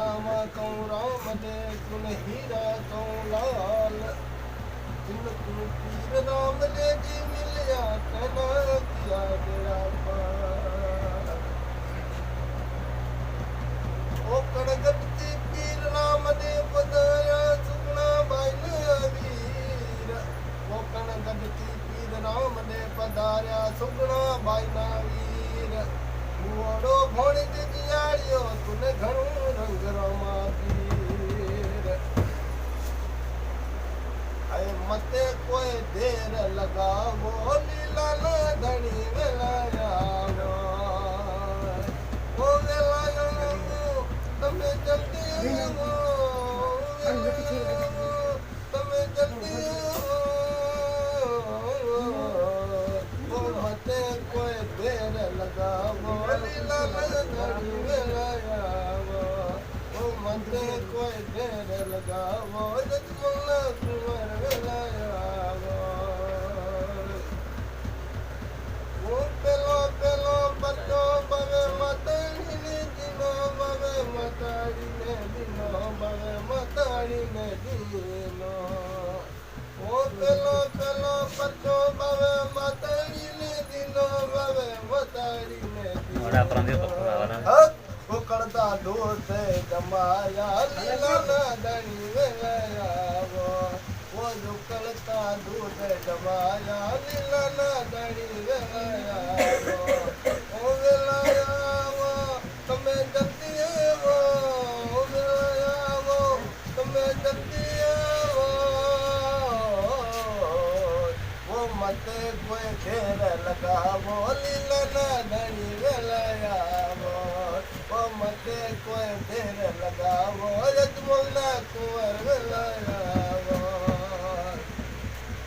रामा कहूँ राम दे कुन हीरा कहूँ लाल जिन तू पीर राम दे जी मिलिया कहना किया बेड़ा पार ओ कड़गती पीर राम दे बदाया सुगना बाइन वीर ओ कड़गती पीर राम दे पधार्या सुगना बाइन वीर मुआड़ो भोणी ते जियाड़ियो तुने घणो रंग रामा पीर आए मते कोई देर लगावो लीला न धनी वेलाया ओ वेलाया तमे जल्दी आवो तमे जल्दी ओ मते कोई देर लगावो लीला न धनी वेलाया ओ मते कोई देर लगावो जजमला कुंवर वेलाया ओ पेलो पेलो बच्चो बवे मताड़ी ने दिनो बवे मताड़ी ने दिनो बवे मताड़ी ने दिनो ओ पेलो पेलो बच्चो बवे मताड़ी ने दिनो बवे मताड़ी ने दिनो करता दूध जमाया लीला ना धनी वेलाया वो जो करता दूध जमाया लीला ना धनी वेलाया ओ वेलाया वो तमे जल्दी वो वेलाया वो तमे जल्दी वो मते कोई घेर लगा वो लीला ना धनी वेलाया वो मते कोई देर लगावो यजमला कुंवर वेलाया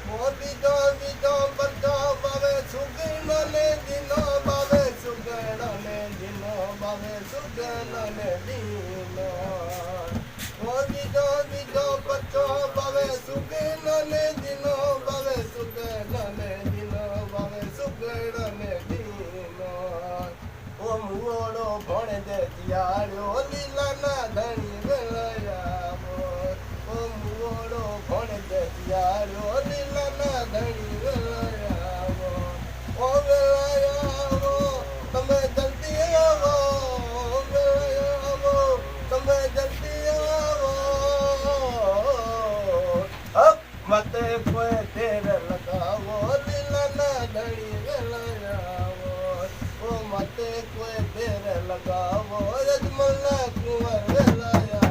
वो बीजो बीजो बच्चो बावे सुगण ने दिनो बावे सुगण ने दिनो बावे सुगण ने दिनो वो बीजो बीजो बच्चो बावे सुगण ने दिनो बावे सुगण ने दिनो बावे सुगण ने दिनो ओ मुओड़ो भोणे दे जियाड़ो लीला ना धनी वेलाया ओ मुओड़ो भोणे दे जियाड़ो लीला ना धनी वेलाया ओ वेलाया तमे जल्दी आवो वेलाया तमे जल्दी आवो अब मते कोई देर लगावो लीला ना धनी वेलाया ओ मते कोई देर लगावो यजमला कुंवर वेलाया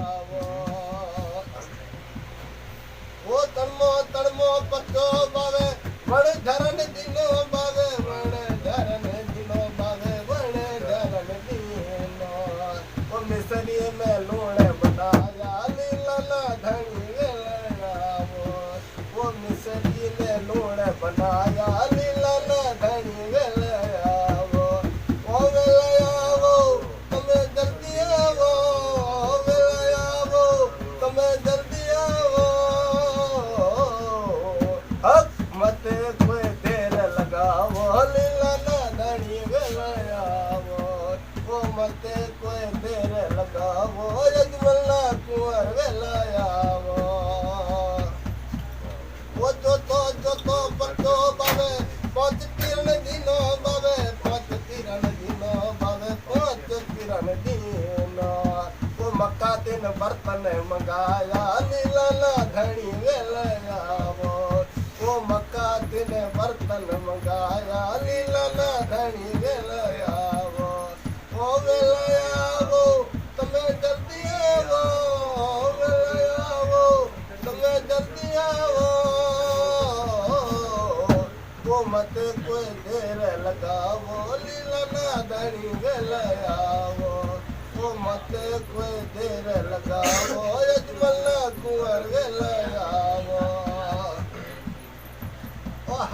ओ तड़मो पक्को बावे वण धरन दिनो बावे वण धरन दिनो बावे वण धरन दिनो ओ मिसरी में लूण बनाया लीला ना धनी वेलाया वो मिसरी में लूण बनाया लीला ना धनी वेलाया मते कोई देर लगावो लीला ना धनी वेलाया वो मते कोई देर लगावो यजमला कुंवर वेलाया वो जो तो बच्चो बावे पांच किरण दिनो बावे पांच किरण दिनो बावे पांच किरण दिनो वो मक्का दिन बर्तन मंगाया लीला ना धनी वेलाया वो मक्का दिन बर्तन मंगाया लीला ना धनी वेलाया वो वेलाया वो तमे जल्दी आवो वेलाया तमे जल्दी आवो वो मते कोई देर लगावो लीला ना धनी वेलाया वो मते कोई देर लगावो यजमला कुंवर वेलाया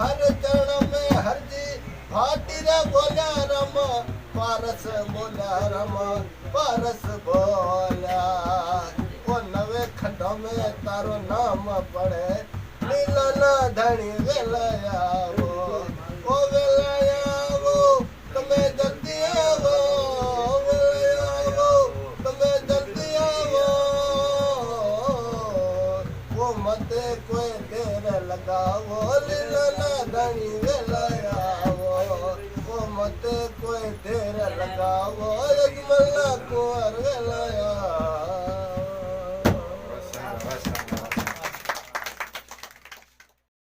हर चरण में हर जी भाटी रे बोला रम पारस बोला रम पारस बोला वो नवे खड्डों में तारो नाम पड़े लीला ना धनी वेलाया वो वेलाया वो तमे जल्दी आवो वेलाया वो तमे जल्दी आवो મત કોઈ તેર લગાવો અજમલના કુંવર વેલાયા